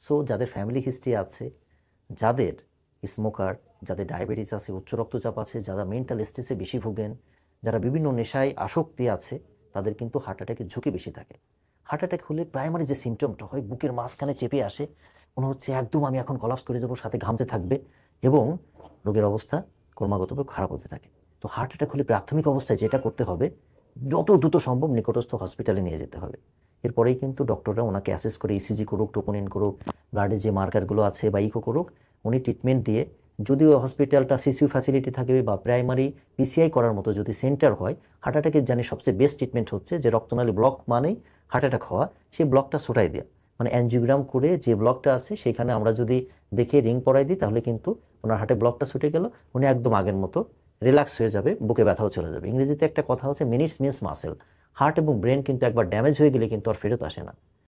So যাদের family history আছে, যাদের স্মোকার, যাদের ডায়াবেটিস আছে, উচ্চ রক্তচাপ আছে, যারা মেন্টাল স্ট্রেসে বেশি ভোগেন, যারা বিভিন্ন নেশায় আসক্তি আছে, তাদের কিন্তু হার্ট অ্যাটাকের ঝুঁকি বেশি থাকে। হার্ট অ্যাটাক হলে প্রাইমারি যে সিমটমটা হয়, বুকের মাঝখানে চেপে আসে, মনে হচ্ছে একদম আমি এখন কলাপস করে যাবো, সাথে ঘামতে থাকবে এবং রোগের অবস্থা ক্রমাগতভাবে খারাপ হতে থাকে। তো হার্ট অ্যাটাক হলে প্রাথমিক অবস্থায় যেটা করতে হবে, যত দ্রুত সম্ভব নিকটস্থ হসপিটালে নিয়ে যেতে হবে। এরপরেই কিন্তু ডক্টররা ওনাকে অ্যাসেস করে ইসিজি করুক, টোপোনিন করুক, ব্লাডে যে মার্কারগুলো আছে বা ইকো করুক, উনি ট্রিটমেন্ট দিয়ে, যদিও হসপিটালটা সিসিউ ফ্যাসিলিটি থাকবে বা প্রাইমারি পিসিআই করার মতো যদি সেন্টার হয়, হার্ট অ্যাটাকের জানি সবচেয়ে বেস্ট ট্রিটমেন্ট হচ্ছে যে রক্তনালী ব্লক মানেই হার্ট অ্যাটাক হওয়া, সেই ব্লকটা ছুটাই দেওয়া। মানে অ্যানজিওগ্রাম করে যে ব্লকটা আছে সেখানে আমরা যদি দেখে রিং পরাই দিই, তাহলে কিন্তু ওনার হার্টে ব্লকটা ছুটে গেল, উনি একদম আগের মতো রিল্যাক্স হয়ে যাবে, বুকে ব্যথাও চলে যাবে। ইংরেজিতে একটা কথা হচ্ছে মিনিটস মিন্স মাসেল। হার্ট এবং ব্রেন কিন্তু একবার ড্যামেজ হয়ে গেলে কিন্তু আর ফেরত আসে না।